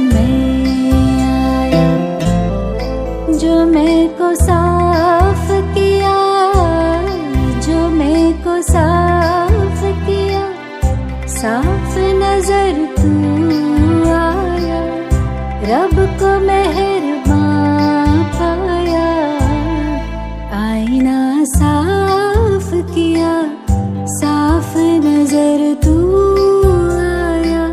में आया, जो मेरे को साफ किया, जो मेरे को साफ किया, साफ नजर तू आया, रब को मेहरबान पाया, आईना साफ किया, साफ नजर तू आया।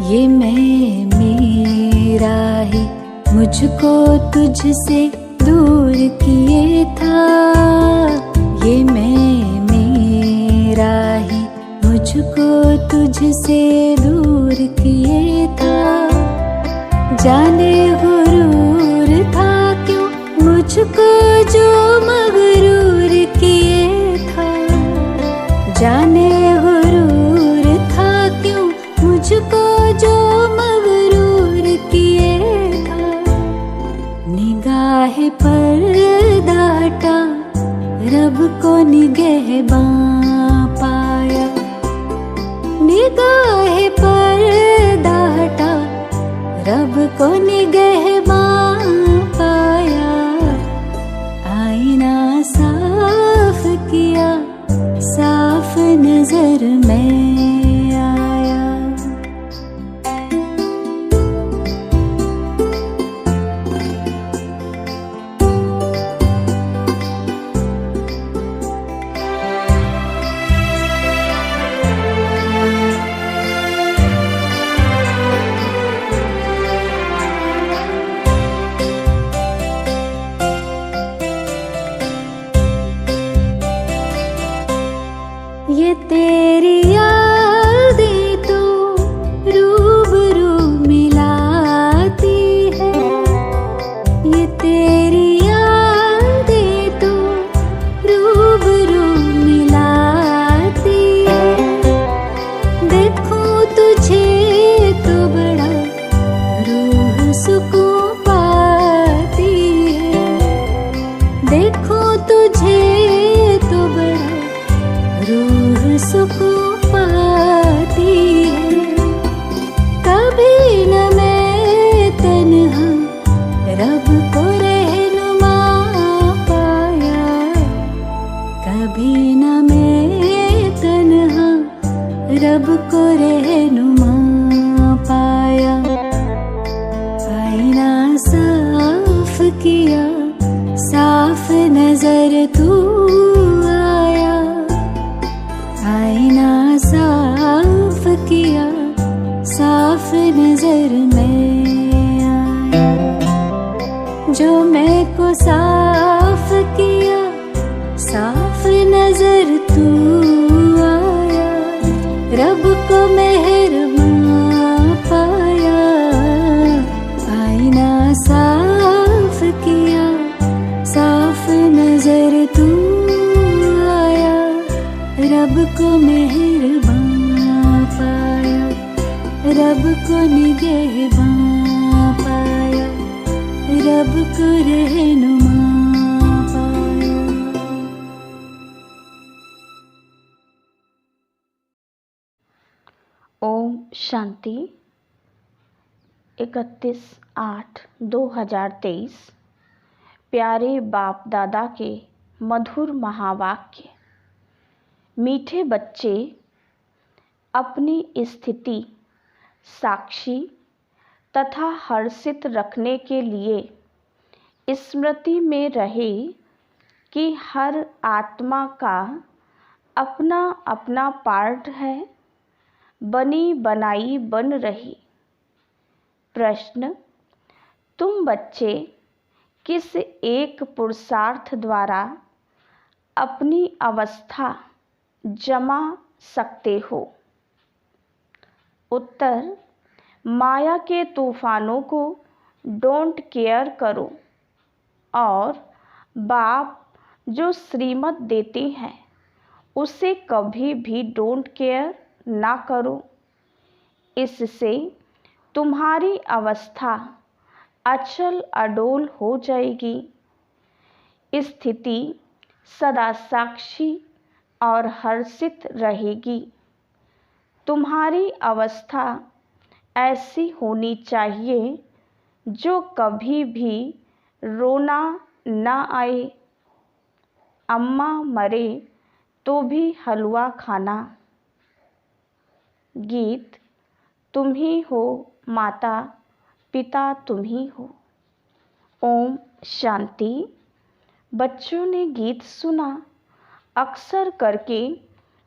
ये मैं मेरा ही मुझको तुझसे दूर किए था, ये मैं मेरा ही मुझको तुझसे दूर किए था, जाने गुरूर था क्यों मुझको जो मगरूर किए था, जाने गुरूर था क्यों मुझको जो मगरूर किए था, निगाह पर्दा हटा, रब को निगहबान पाया, निगाह पर्दा हटा, रब को निगहबान पाया, आईना साफ किया, साफ नजर में आया। ये तेरी यादें तो रूबरू मिलाती है, ये तेरी यादें तो रूबरू मिलाती है, देखूं तुझे तो बड़ा रूह सुकून पाती है, देखूं तुझे तो बड़ा रूह सुकून पाती है, कभी न मैं तन्हा रब को रहनुमा पाया, कभी न मैं तन्हा रब को रहनुमा पाया, आईना साफ किया, साफ नजर तू आया, आईना साफ किया, साफ नजर में आया, जो मैं को साफ किया, साफ नजर तू आया, रब को मेहरबान पाया, आईना साफ किया, साफ नजर तू आया, रब को मेहरबान पाया, रब को निगहबान पाया, रब को रहनुमा पाया। ओम शांति। 31/8/2023 प्यारे बाप दादा के मधुर महावाक्य। मीठे बच्चे, अपनी स्थिति साक्षी तथा हर्षित रखने के लिए स्मृति में रहे कि हर आत्मा का अपना अपना पार्ट है, बनी बनाई बन रही। प्रश्न: तुम बच्चे किस एक पुरुषार्थ द्वारा अपनी अवस्था जमा सकते हो? उत्तर, माया के तूफानों को डोंट केयर करो और बाप जो श्रीमत देते हैं उसे कभी भी डोंट केयर ना करो। इससे तुम्हारी अवस्था अचल अडोल हो जाएगी। स्थिति सदा साक्षी और हर्षित रहेगी। तुम्हारी अवस्था ऐसी होनी चाहिए जो कभी भी रोना ना आए। अम्मा मरे तो भी हलवा खाना। गीत, तुम ही हो माता पिता तुम ही हो। ओम शांति। बच्चों ने गीत सुना। अक्सर करके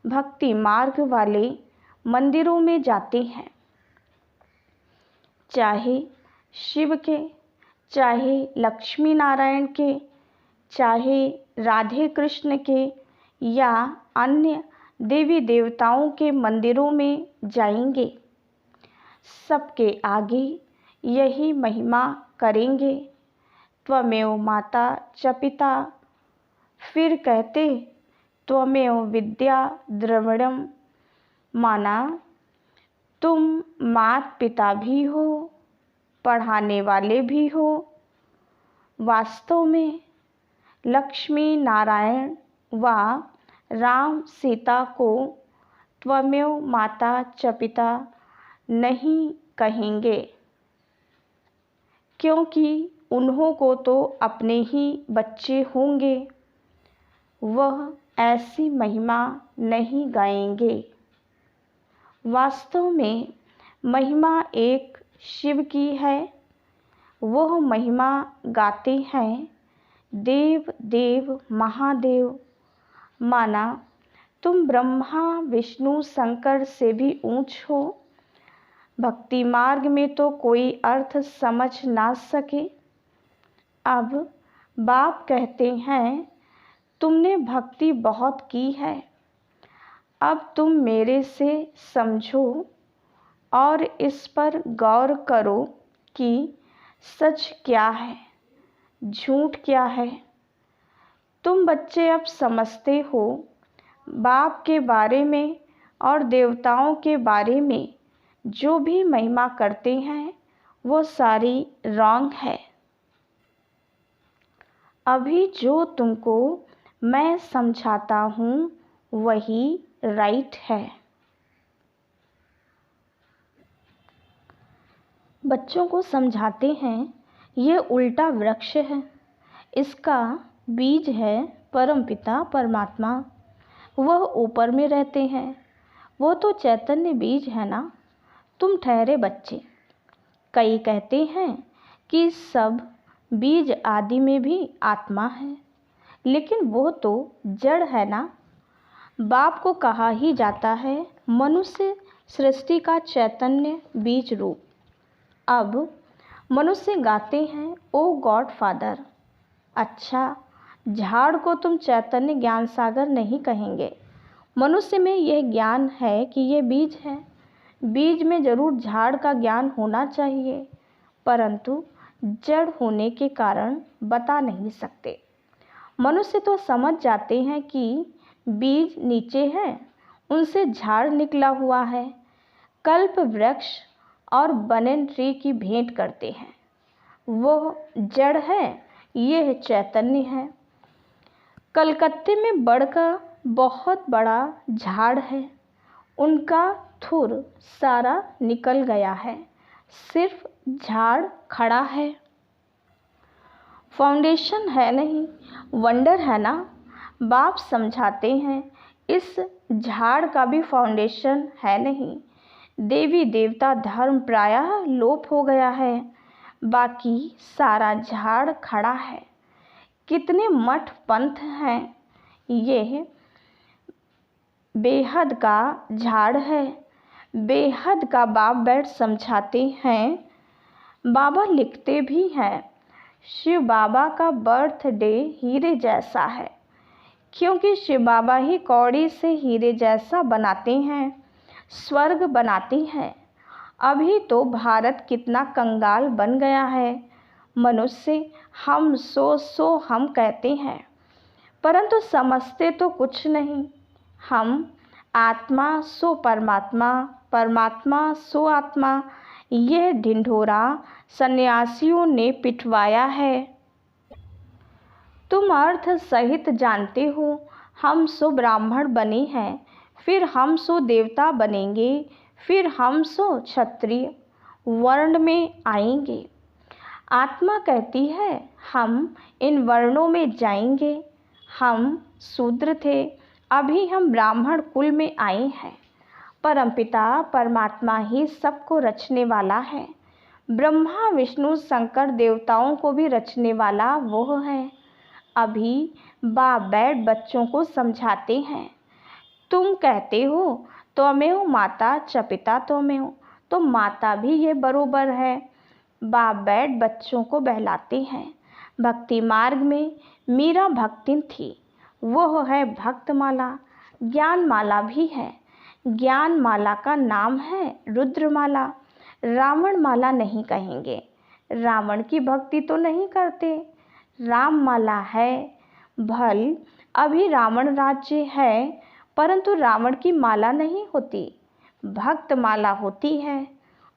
भक्ति मार्ग वाले मंदिरों में जाते हैं, चाहे शिव के, चाहे लक्ष्मी नारायण के, चाहे राधे कृष्ण के या अन्य देवी देवताओं के मंदिरों में जाएंगे। सबके आगे यही महिमा करेंगे, त्वमेव माता च पिता। फिर कहते त्वमेव विद्या द्रविड़म, माना तुम माता पिता भी हो, पढ़ाने वाले भी हो। वास्तव में लक्ष्मी नारायण व राम सीता को त्वमेव माता च पिता नहीं कहेंगे, क्योंकि उन्हों को तो अपने ही बच्चे होंगे। वह ऐसी महिमा नहीं गाएंगे। वास्तव में महिमा एक शिव की है। वह महिमा गाते हैं देव देव महादेव, माना तुम ब्रह्मा विष्णु शंकर से भी ऊंच हो। भक्ति मार्ग में तो कोई अर्थ समझ ना सके। अब बाप कहते हैं तुमने भक्ति बहुत की है, अब तुम मेरे से समझो और इस पर गौर करो कि सच क्या है, झूठ क्या है। तुम बच्चे अब समझते हो बाप के बारे में और देवताओं के बारे में जो भी महिमा करते हैं वो सारी रॉन्ग है। अभी जो तुमको मैं समझाता हूँ वही राइट है। बच्चों को समझाते हैं ये उल्टा वृक्ष है, इसका बीज है परमपिता परमात्मा। वह ऊपर में रहते हैं, वो तो चैतन्य बीज है ना। तुम ठहरे बच्चे। कई कहते हैं कि सब बीज आदि में भी आत्मा है, लेकिन वो तो जड़ है ना। बाप को कहा ही जाता है मनुष्य सृष्टि का चैतन्य बीज रूप। अब मनुष्य गाते हैं ओ गॉड फादर। अच्छा, झाड़ को तुम चैतन्य ज्ञान सागर नहीं कहेंगे। मनुष्य में यह ज्ञान है कि ये बीज है। बीज में जरूर झाड़ का ज्ञान होना चाहिए, परंतु जड़ होने के कारण बता नहीं सकते। मनुष्य तो समझ जाते हैं कि बीज नीचे है, उनसे झाड़ निकला हुआ है। कल्प वृक्ष और बनन ट्री की भेंट करते हैं। वो जड़ है, यह चैतन्य है। कलकत्ते में बड़ का बहुत बड़ा झाड़ है, उनका थुर सारा निकल गया है, सिर्फ झाड़ खड़ा है। फाउंडेशन है नहीं, वंडर है ना। बाप समझाते हैं इस झाड़ का भी फाउंडेशन है नहीं। देवी देवता धर्म प्रायः लोप हो गया है, बाकी सारा झाड़ खड़ा है। कितने मठ पंथ हैं, ये बेहद का झाड़ है। बेहद का बाप बैठ समझाते हैं। बाबा लिखते भी हैं शिव बाबा का बर्थडे हीरे जैसा है। क्योंकि शिव बाबा ही कौड़ी से हीरे जैसा बनाते हैं, स्वर्ग बनाते हैं। अभी तो भारत कितना कंगाल बन गया है। मनुष्य हम सो हम कहते हैं, परंतु समझते तो कुछ नहीं। हम आत्मा सो परमात्मा, परमात्मा सो आत्मा, यह ढिंढोरा सन्यासियों ने पिटवाया है। तुम अर्थ सहित जानते हो, हम सो ब्राह्मण बने हैं, फिर हम सो देवता बनेंगे, फिर हम सो क्षत्रिय वर्ण में आएंगे। आत्मा कहती है हम इन वर्णों में जाएंगे। हम शूद्र थे, अभी हम ब्राह्मण कुल में आए हैं। परमपिता परमात्मा ही सबको रचने वाला है। ब्रह्मा विष्णु शंकर देवताओं को भी रचने वाला वो है। अभी बाप बैठ बच्चों को समझाते हैं। तुम कहते हो त्वमेव माता च पिता त्वमेव, तो माता भी ये बरोबर है। बाप बैठ बच्चों को बहलाते हैं। भक्ति मार्ग में मीरा भक्तिन थी, वो है भक्तमाला। ज्ञान माला भी है, ज्ञान माला का नाम है रुद्रमाला। रावण माला नहीं कहेंगे, रावण की भक्ति तो नहीं करते। राम माला है। भल अभी रावण राज्य है, परंतु रावण की माला नहीं होती, भक्त माला होती है।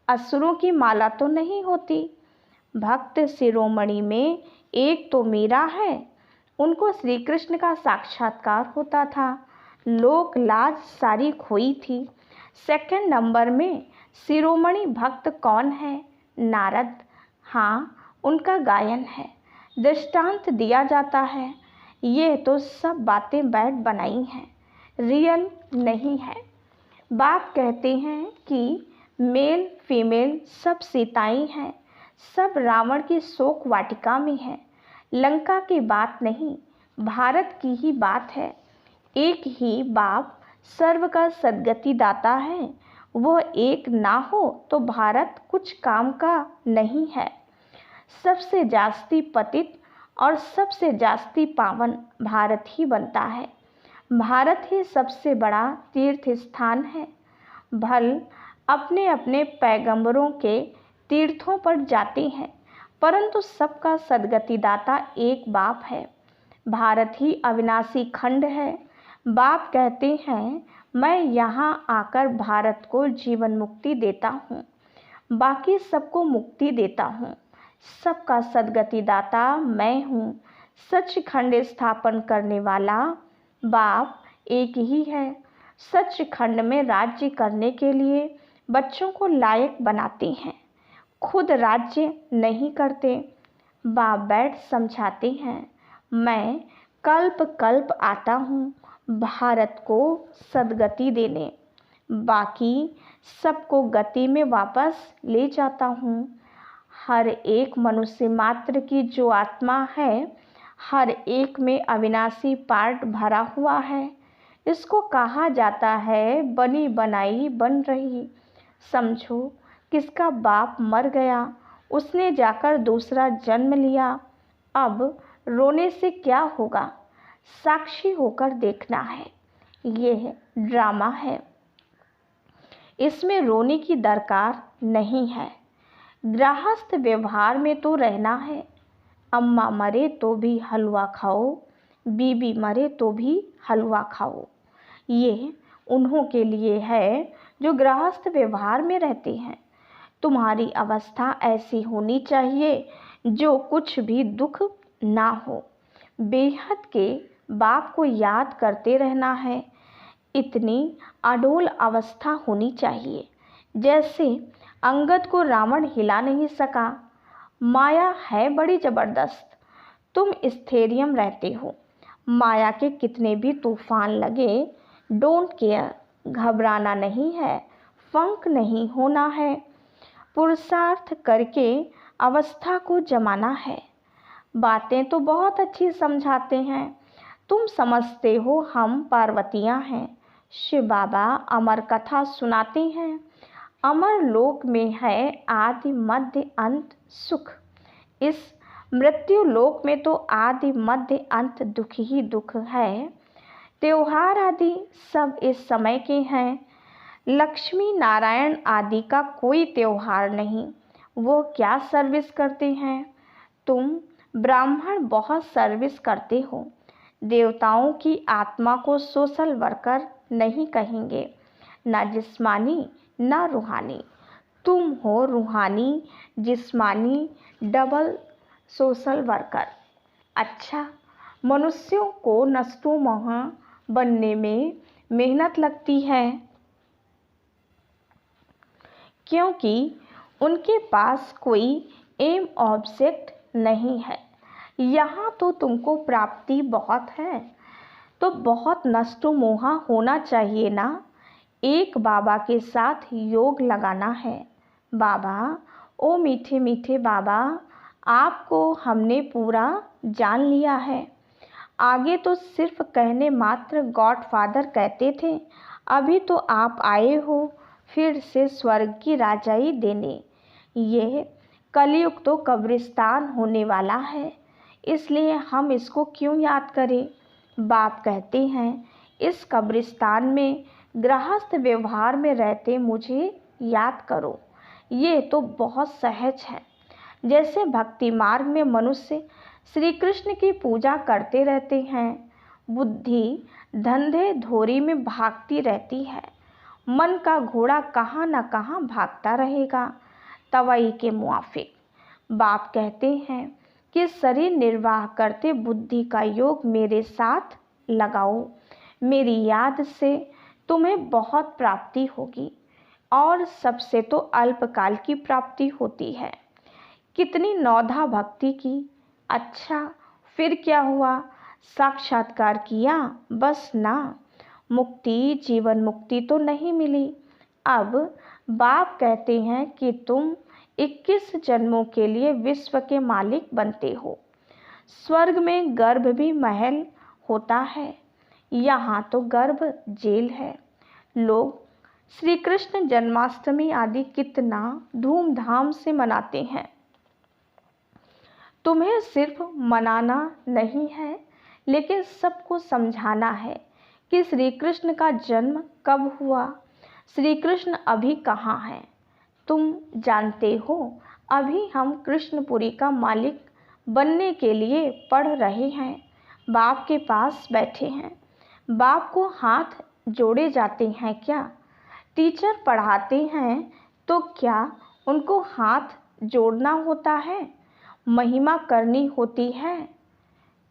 असुरों की माला तो नहीं होती। भक्त शिरोमणि में एक तो मीरा है, उनको श्री कृष्ण का साक्षात्कार होता था। लोक लाज सारी खोई थी। सेकंड नंबर में शिरोमणि भक्त कौन है? नारद। हाँ, उनका गायन है, दृष्टांत दिया जाता है। ये तो सब बातें बैठ बनाई हैं, रियल नहीं है। बाप कहते हैं कि मेल फीमेल सब सीताएं हैं, सब रावण की शोक वाटिका में है। लंका की बात नहीं, भारत की ही बात है। एक ही बाप सर्व का सद्गति दाता है। वो एक ना हो तो भारत कुछ काम का नहीं है। सबसे जास्ती पतित और सबसे जास्ती पावन भारत ही बनता है। भारत ही सबसे बड़ा तीर्थ स्थान है। भल अपने अपने पैगंबरों के तीर्थों पर जाते हैं, परंतु सबका सद्गति दाता एक बाप है। भारत ही अविनाशी खंड है। बाप कहते हैं मैं यहाँ आकर भारत को जीवन मुक्ति देता हूँ, बाकी सबको मुक्ति देता हूँ। सबका सद्गति दाता मैं हूँ। सचखंड स्थापन करने वाला बाप एक ही है। सचखंड में राज्य करने के लिए बच्चों को लायक बनाते हैं, खुद राज्य नहीं करते। बाप बैठ समझाते हैं मैं कल्प कल्प आता हूँ भारत को सद्गति देने, बाकी सबको गति में वापस ले जाता हूँ। हर एक मनुष्य मात्र की जो आत्मा है, हर एक में अविनाशी पार्ट भरा हुआ है। इसको कहा जाता है बनी बनाई बन रही। समझो किसका बाप मर गया, उसने जाकर दूसरा जन्म लिया। अब रोने से क्या होगा, साक्षी होकर देखना है। यह ड्रामा है, इसमें रोने की दरकार नहीं है। गृहस्थ व्यवहार में तो रहना है। अम्मा मरे तो भी हलवा खाओ, बीबी मरे तो भी हलवा खाओ। ये उन्हों के लिए है जो गृहस्थ व्यवहार में रहते हैं। तुम्हारी अवस्था ऐसी होनी चाहिए जो कुछ भी दुख ना हो। बेहद के बाप को याद करते रहना है। इतनी अडोल अवस्था होनी चाहिए जैसे अंगद को रावण हिला नहीं सका। माया है बड़ी ज़बरदस्त। तुम स्थैर्य रहते हो, माया के कितने भी तूफान लगे डोंट केयर, घबराना नहीं है, फंक नहीं होना है। पुरुषार्थ करके अवस्था को जमाना है। बातें तो बहुत अच्छी समझाते हैं। तुम समझते हो हम पार्वतियाँ हैं। शिव बाबा अमर कथा सुनाते हैं। अमर लोक में है आदि मध्य अंत सुख। इस मृत्यु लोक में तो आदि मध्य अंत दुख ही दुख है। त्योहार आदि सब इस समय के हैं। लक्ष्मी नारायण आदि का कोई त्योहार नहीं। वो क्या सर्विस करते हैं? तुम ब्राह्मण बहुत सर्विस करते हो। देवताओं की आत्मा को सोशल वर्कर नहीं कहेंगे, ना जिस्मानी ना रूहानी। तुम हो रूहानी जिस्मानी डबल सोशल वर्कर। अच्छा, मनुष्यों को नष्टो महा बनने में मेहनत लगती है क्योंकि उनके पास कोई एम ऑब्जेक्ट नहीं है। यहाँ तो तुमको प्राप्ति बहुत है, तो बहुत नष्टो मोहा होना चाहिए ना। एक बाबा के साथ योग लगाना है। बाबा, ओ मीठे मीठे बाबा, आपको हमने पूरा जान लिया है। आगे तो सिर्फ कहने मात्र गॉड फादर कहते थे, अभी तो आप आए हो फिर से स्वर्ग की राजाई देने। यह कलयुग तो कब्रिस्तान होने वाला है, इसलिए हम इसको क्यों याद करें। बाप कहते हैं, इस कब्रिस्तान में गृहस्थ व्यवहार में रहते मुझे याद करो। ये तो बहुत सहज है। जैसे भक्ति मार्ग में मनुष्य श्री कृष्ण की पूजा करते रहते हैं, बुद्धि धंधे धोरी में भागती रहती है। मन का घोड़ा कहाँ न कहाँ भागता रहेगा, तवई के मुआफिक। बाप कहते हैं कि शरीर निर्वाह करते बुद्धि का योग मेरे साथ लगाओ। मेरी याद से तुम्हें बहुत प्राप्ति होगी, और सबसे तो अल्पकाल की प्राप्ति होती है। कितनी नौधा भक्ति की। अच्छा, फिर क्या हुआ? साक्षात्कार किया, बस ना। मुक्ति, जीवन मुक्ति तो नहीं मिली। अब बाप कहते हैं कि तुम 21 जन्मों के लिए विश्व के मालिक बनते हो। स्वर्ग में गर्भ भी महल होता है, यहाँ तो गर्भ जेल है। लोग श्री कृष्ण जन्माष्टमी आदि कितना धूमधाम से मनाते हैं। तुम्हें सिर्फ मनाना नहीं है, लेकिन सबको समझाना है कि श्री कृष्ण का जन्म कब हुआ। श्री कृष्ण अभी कहाँ हैं? तुम जानते हो, अभी हम कृष्णपुरी का मालिक बनने के लिए पढ़ रहे हैं। बाप के पास बैठे हैं। बाप को हाथ जोड़े जाते हैं क्या? टीचर पढ़ाते हैं तो क्या उनको हाथ जोड़ना होता है? महिमा करनी होती है?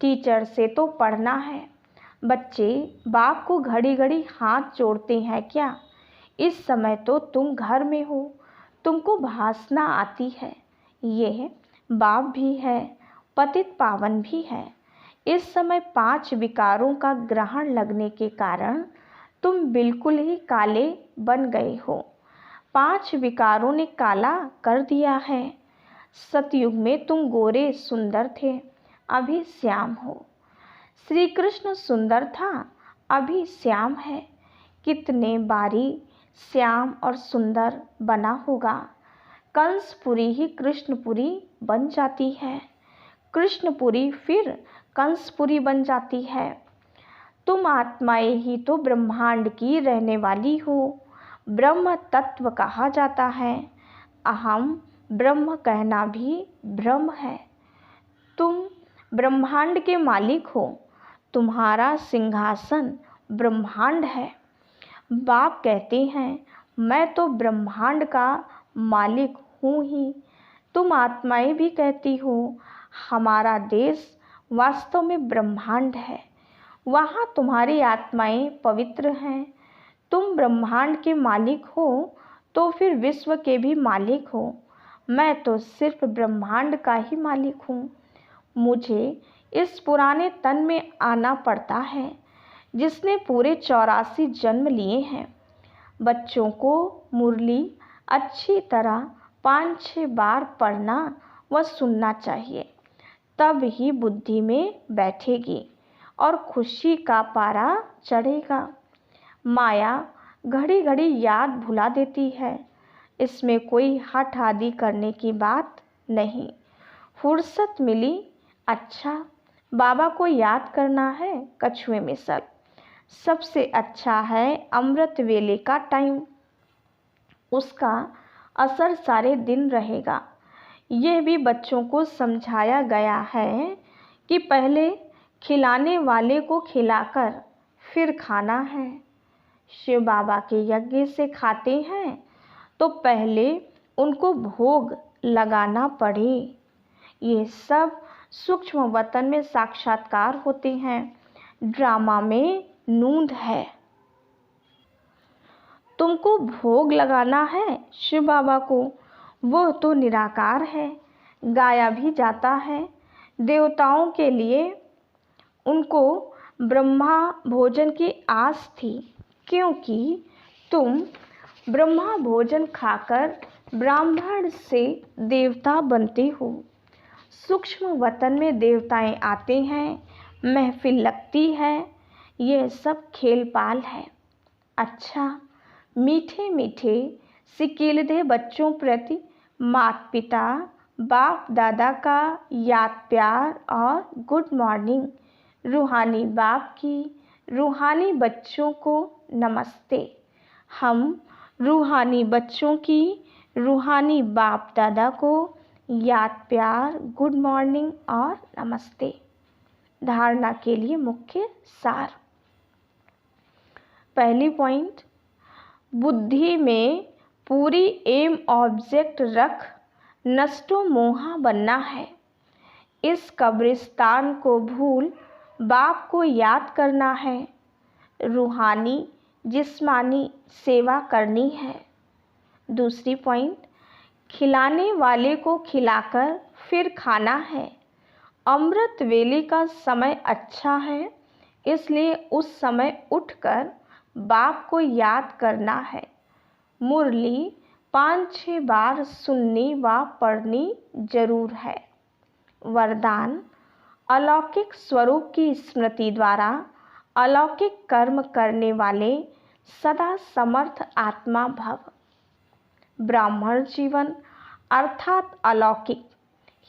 टीचर से तो पढ़ना है। बच्चे बाप को घड़ी घड़ी हाथ जोड़ते हैं क्या? इस समय तो तुम घर में हो, तुमको भाषना आती है। यह बाप भी है, पतित पावन भी है। इस समय 5 विकारों का ग्रहण लगने के कारण तुम बिल्कुल ही काले बन गए हो। 5 विकारों ने काला कर दिया है। सतयुग में तुम गोरे सुंदर थे, अभी श्याम हो। श्री कृष्ण सुंदर था, अभी श्याम है। कितने बारी श्याम और सुंदर बना होगा। कंसपुरी ही कृष्णपुरी बन जाती है, कृष्णपुरी फिर कंसपुरी बन जाती है। तुम आत्माएं ही तो ब्रह्मांड की रहने वाली हो। ब्रह्म तत्व कहा जाता है। अहम ब्रह्म कहना भी ब्रह्म है। तुम ब्रह्मांड के मालिक हो। तुम्हारा सिंहासन ब्रह्मांड है। बाप कहते हैं, मैं तो ब्रह्मांड का मालिक हूँ ही। तुम आत्माएं भी कहती हो, हमारा देश वास्तव में ब्रह्मांड है। वहाँ तुम्हारी आत्माएं पवित्र हैं। तुम ब्रह्मांड के मालिक हो तो फिर विश्व के भी मालिक हो। मैं तो सिर्फ ब्रह्मांड का ही मालिक हूँ। मुझे इस पुराने तन में आना पड़ता है जिसने पूरे 84 जन्म लिए हैं। बच्चों को मुरली अच्छी तरह 5-6 बार पढ़ना व सुनना चाहिए, तब ही बुद्धि में बैठेगी और खुशी का पारा चढ़ेगा। माया घड़ी घड़ी याद भुला देती है। इसमें कोई हठ आदि करने की बात नहीं। फुर्सत मिली, अच्छा बाबा को याद करना है, कछुए में सर सबसे अच्छा है अमृत वेले का टाइम, उसका असर सारे दिन रहेगा। यह भी बच्चों को समझाया गया है कि पहले खिलाने वाले को खिलाकर फिर खाना है। शिव बाबा के यज्ञ से खाते हैं तो पहले उनको भोग लगाना पड़े। ये सब सूक्ष्म वतन में साक्षात्कार होते हैं, ड्रामा में नूंद है। तुमको भोग लगाना है शिव बाबा को, वो तो निराकार है, गाया भी जाता है। देवताओं के लिए उनको ब्रह्मा भोजन की आस थी, क्योंकि तुम ब्रह्मा भोजन खाकर ब्राह्मण से देवता बनते हो। सूक्ष्म वतन में देवताएं आते हैं, महफिल लगती है, यह सब खेल-पाल है। अच्छा, मीठे मीठे सिकीलदे बच्चों प्रति माता पिता बाप दादा का याद प्यार और गुड मॉर्निंग। रूहानी बाप की रूहानी बच्चों को नमस्ते। हम रूहानी बच्चों की रूहानी बाप दादा को याद प्यार गुड मॉर्निंग और नमस्ते। धारणा के लिए मुख्य सार। पहली पॉइंट, बुद्धि में पूरी एम ऑब्जेक्ट रख नष्टो मोहा बनना है। इस कब्रिस्तान को भूल बाप को याद करना है। रूहानी जिस्मानी सेवा करनी है। दूसरी पॉइंट, खिलाने वाले को खिलाकर फिर खाना है। अमृत वेले का समय अच्छा है, इसलिए उस समय उठकर बाप को याद करना है। मुरली 5-6 बार सुननी व पढ़नी जरूर है। वरदान, अलौकिक स्वरूप की स्मृति द्वारा अलौकिक कर्म करने वाले सदा समर्थ आत्मा भव। ब्राह्मण जीवन अर्थात अलौकिक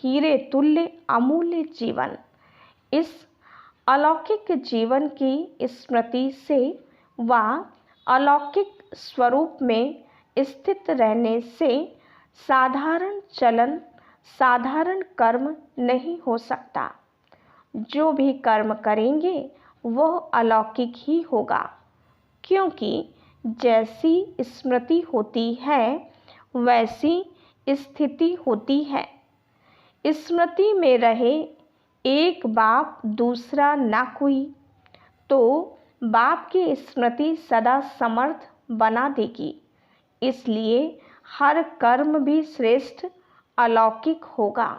हीरे तुल्य अमूल्य जीवन। इस अलौकिक जीवन की स्मृति से व अलौकिक स्वरूप में स्थित रहने से साधारण चलन साधारण कर्म नहीं हो सकता। जो भी कर्म करेंगे वह अलौकिक ही होगा, क्योंकि जैसी स्मृति होती है वैसी स्थिति होती है। स्मृति में रहे एक बाप दूसरा ना कोई, तो बाप की स्मृति सदा समर्थ बना देगी। इसलिए हर कर्म भी श्रेष्ठ अलौकिक होगा।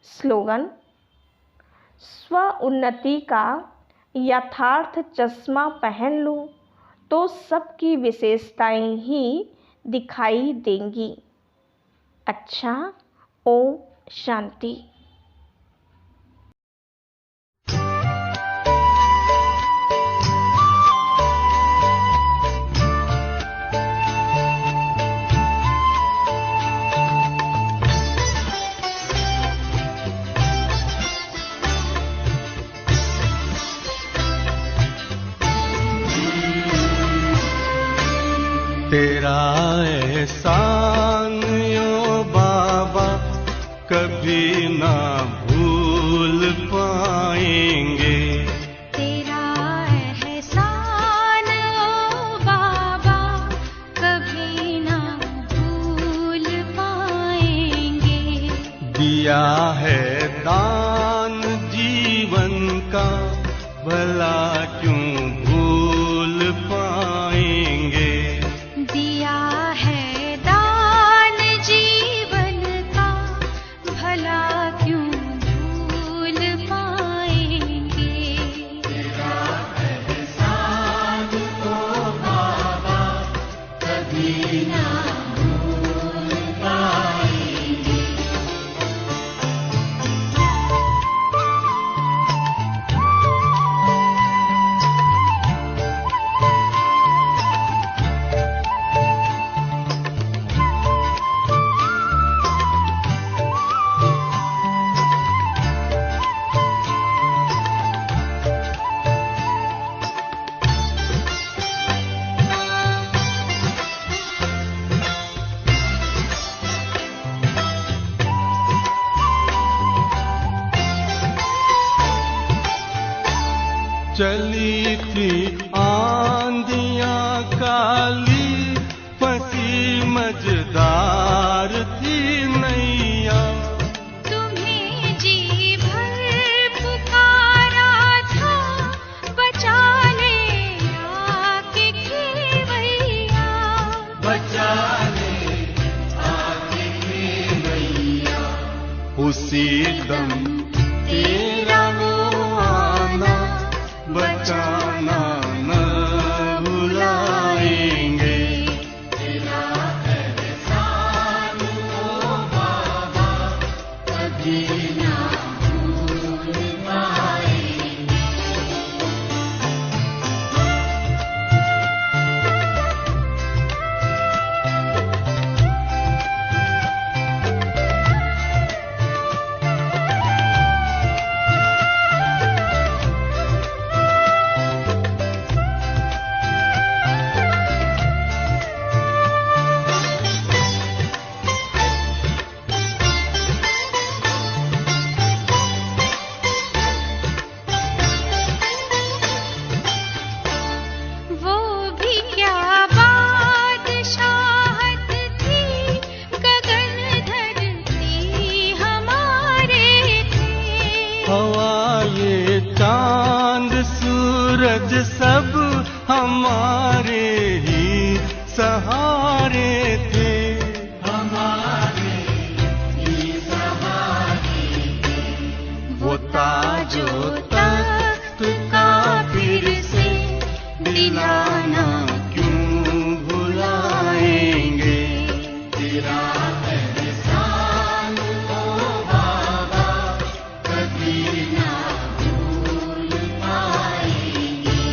स्लोगन, स्व उन्नति का यथार्थ चश्मा पहन लो तो सबकी विशेषताएं ही दिखाई देंगी। अच्छा, ओम शांति। तेरा एहसान यो बाबा कभी ना भूल पाएंगे। तेरा एहसान ओ बाबा कभी ना भूल पाएंगे। दिया है दान जीवन का भला क्यों भूल पाएंगे। दिया है दान जीवन का भला क्यों भूल पाएंगे। तेरा एहसान तो बाबा कभी ना भूल पाएंगे। हमारे ही सहारे थे। वो ताजो तख्त का फिर से दिलाना क्यों भुलाएंगे। तेरा एहसान ओ बाबा कभी ना भूल पाएंगे।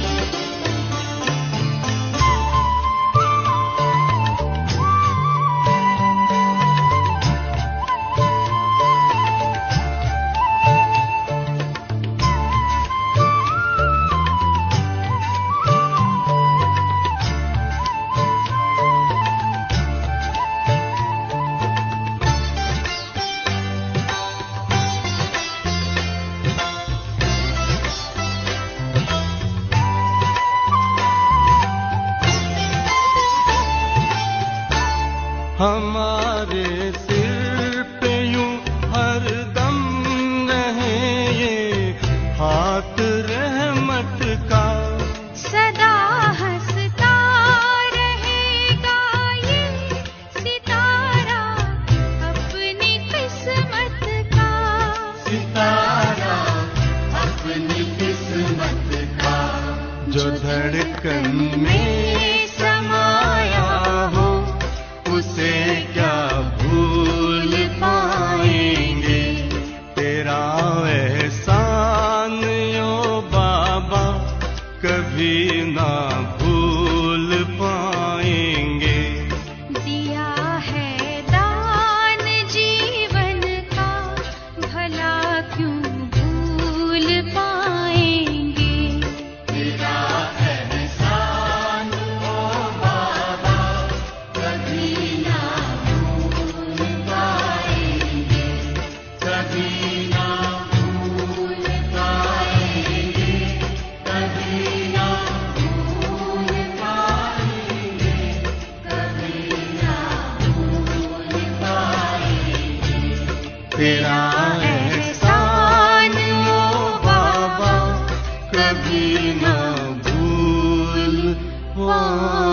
हमारे सिर पे यूं हरदम रहे ये हाथ रहमत का। सदा हंसता रहेगा ये सितारा अपनी किस्मत का। सितारा अपनी किस्मत का। जो धड़कन में समाया हो उसे क्या भूल पाएंगे। तेरा एहसान यो बाबा कभी ना भूल पाएंगे। दिया है दान जीवन का भला क्यों भूल पाएंगे। तेरा एहसान ओ बाबा कभी ना भूल पाएंगे। कभी ना भूल पाएंगे। कभी ना भूल पाएंगे। कभी ना भूल पाएंगे। तेरा एहसान ओ बाबा कभी ना भूल पाएंगे।